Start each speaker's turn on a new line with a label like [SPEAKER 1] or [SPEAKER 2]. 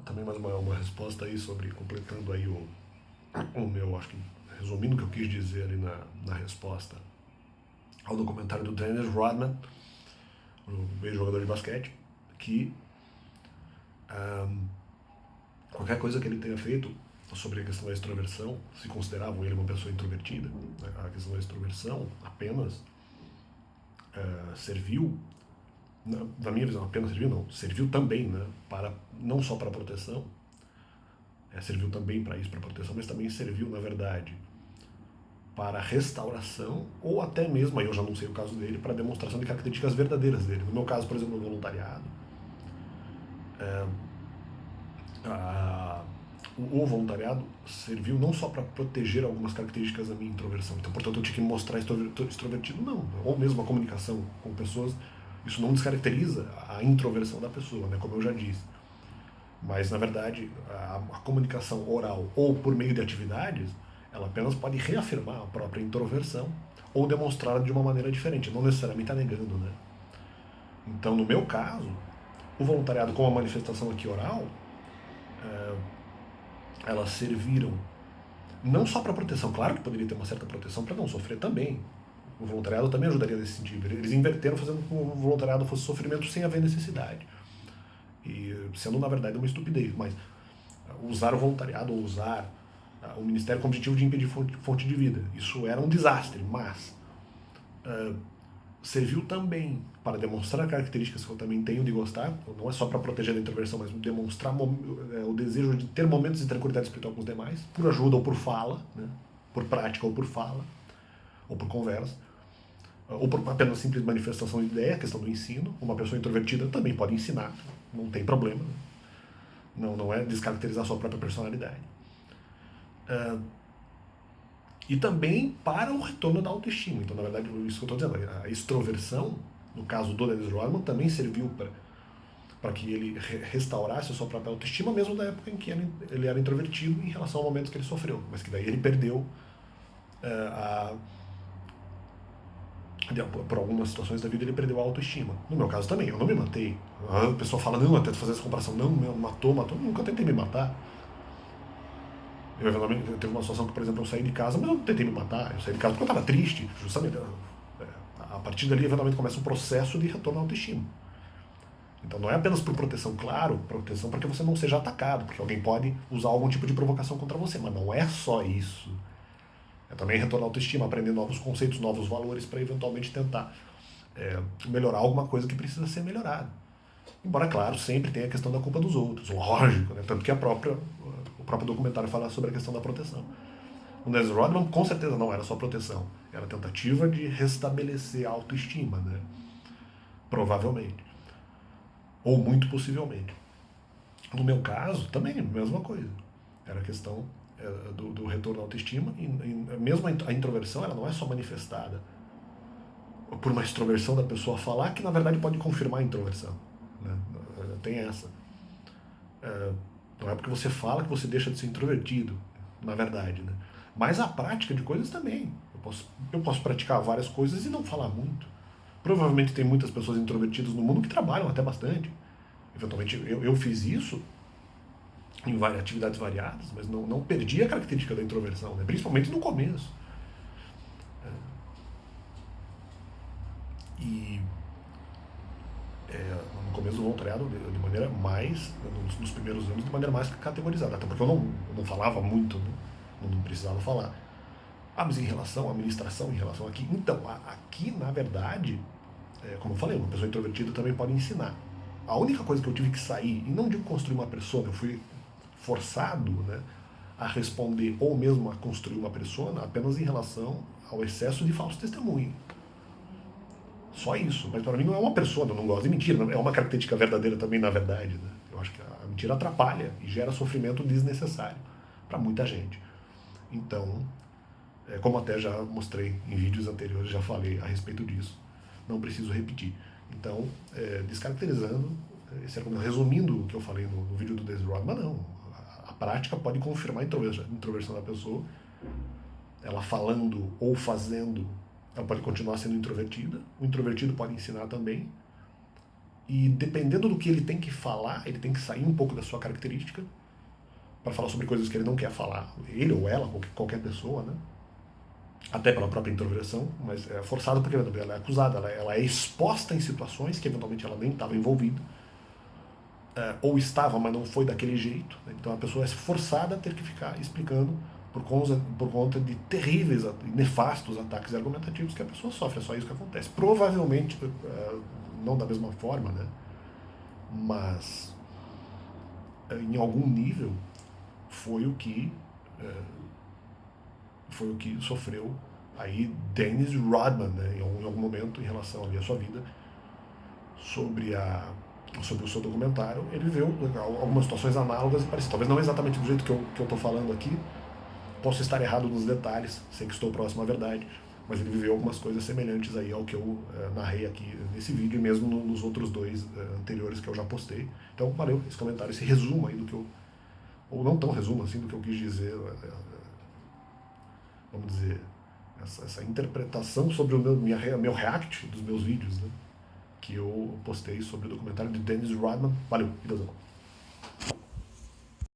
[SPEAKER 1] Também mais uma resposta aí sobre, completando aí o meu, acho que resumindo o que eu quis dizer ali na resposta ao documentário do Dennis Rodman, o ex-jogador de basquete, que qualquer coisa que ele tenha feito sobre a questão da extroversão, se consideravam ele uma pessoa introvertida, né? A questão da extroversão apenas serviu, na minha visão, apenas serviu não, serviu também, né, para, não só para proteção, serviu também para isso, para proteção, mas também serviu, na verdade, para restauração, ou até mesmo, aí eu já não sei o caso dele, para demonstração de características verdadeiras dele. No meu caso, por exemplo, no voluntariado, o voluntariado serviu não só para proteger algumas características da minha introversão, então, portanto, eu tinha que me mostrar extrovertido, não, ou mesmo a comunicação com pessoas, isso não descaracteriza a introversão da pessoa, né, como eu já disse. Mas, na verdade, a comunicação oral ou por meio de atividades, ela apenas pode reafirmar a própria introversão ou demonstrá-la de uma maneira diferente, não necessariamente está negando, né? Então, no meu caso, o voluntariado como a manifestação aqui oral, elas serviram não só para proteção, claro que poderia ter uma certa proteção para não sofrer também. O voluntariado também ajudaria nesse sentido. Eles inverteram fazendo com que o voluntariado fosse sofrimento sem haver necessidade. E sendo, na verdade, uma estupidez. Mas usar o voluntariado ou usar o Ministério com o objetivo de impedir fonte de vida. Isso era um desastre, mas serviu também para demonstrar características que eu também tenho de gostar, não é só para proteger da introversão, mas demonstrar o desejo de ter momentos de tranquilidade espiritual com os demais, por ajuda ou por fala, né? Por prática ou por fala, ou por conversa, ou por apenas simples manifestação de ideia, a questão do ensino. Uma pessoa introvertida também pode ensinar, não tem problema, não é descaracterizar a sua própria personalidade. E também para o retorno da autoestima. Então, na verdade, isso que eu estou dizendo, a extroversão, no caso do Dennis Rodman, também serviu para que ele restaurasse a sua própria autoestima, mesmo na época em que ele era introvertido em relação ao momento que ele sofreu. Mas que daí ele perdeu por algumas situações da vida ele perdeu a autoestima. No meu caso também, eu não me matei. A pessoa fala, não, eu tento fazer essa comparação, não, matou, nunca tentei me matar. Eu teve uma situação que, por exemplo, eu saí de casa, mas eu não tentei me matar. Eu saí de casa porque eu estava triste, justamente. A partir dali, eventualmente, começa um processo de retorno à autoestima. Então não é apenas por proteção, claro, proteção para que você não seja atacado, porque alguém pode usar algum tipo de provocação contra você, mas não é só isso. É também retornar à autoestima, aprender novos conceitos, novos valores para eventualmente tentar melhorar alguma coisa que precisa ser melhorada. Embora, claro, sempre tenha a questão da culpa dos outros, lógico, né? Tanto que o próprio documentário fala sobre a questão da proteção. O Dennis Rodman com certeza não era só proteção, era tentativa de restabelecer a autoestima, né? Provavelmente. Ou muito possivelmente. No meu caso, também, mesma coisa. Era a questão do retorno à autoestima, e mesmo a introversão, ela não é só manifestada por uma extroversão da pessoa falar, que na verdade pode confirmar a introversão. Né? Tem essa. Não é porque você fala que você deixa de ser introvertido, na verdade. Né? Mas a prática de coisas também. Eu posso praticar várias coisas e não falar muito. Provavelmente tem muitas pessoas introvertidas no mundo que trabalham até bastante. Eventualmente eu fiz isso em atividades variadas, mas não perdi a característica da introversão, né? Principalmente no começo. E no começo do voluntariado, de maneira mais, nos primeiros anos, de maneira mais categorizada, até porque eu não falava muito, né? Não precisava falar. Ah, mas em relação à administração, em relação aqui. Então, aqui, na verdade, como eu falei, uma pessoa introvertida também pode ensinar. A única coisa que eu tive que sair, e não digo construir uma persona, eu fui forçado, né, a responder ou mesmo a construir uma persona apenas em relação ao excesso de falso testemunho. Só isso. Mas para mim não é uma persona, eu não gosto de mentira, é uma característica verdadeira também, na verdade. Né? Eu acho que a mentira atrapalha e gera sofrimento desnecessário para muita gente. Então, como até já mostrei em vídeos anteriores, já falei a respeito disso, não preciso repetir. Então, descaracterizando, resumindo o que eu falei no vídeo do Dennis Rodman, não. A prática pode confirmar a introversão da pessoa, ela falando ou fazendo, ela pode continuar sendo introvertida, o introvertido pode ensinar também, E dependendo do que ele tem que falar, ele tem que sair um pouco da sua característica para falar sobre coisas que ele não quer falar, ele ou ela, qualquer pessoa, né? Até pela própria introversão, mas é forçado porque ela é acusada, ela é exposta em situações que eventualmente ela nem estava envolvida, ou estava, mas não foi daquele jeito. Né? Então a pessoa é forçada a ter que ficar explicando por conta de terríveis e nefastos ataques argumentativos que a pessoa sofre. É só isso que acontece. Provavelmente, não da mesma forma, né? Mas em algum nível foi o que sofreu aí Dennis Rodman, né, em algum momento em relação ali à sua vida, sobre o seu documentário. Ele viveu algumas situações análogas e parecidas, talvez não exatamente do jeito que eu estou falando aqui, posso estar errado nos detalhes, sei que estou próximo à verdade, mas ele viveu algumas coisas semelhantes aí ao que eu narrei aqui nesse vídeo e mesmo nos outros dois anteriores que eu já postei. Então, valeu esse comentário, esse resumo aí do que eu, ou não tão resumo assim, do que eu quis dizer, vamos dizer, essa interpretação sobre o meu react dos meus vídeos, né, que eu postei sobre o documentário de Dennis Rodman. Valeu, Idazão.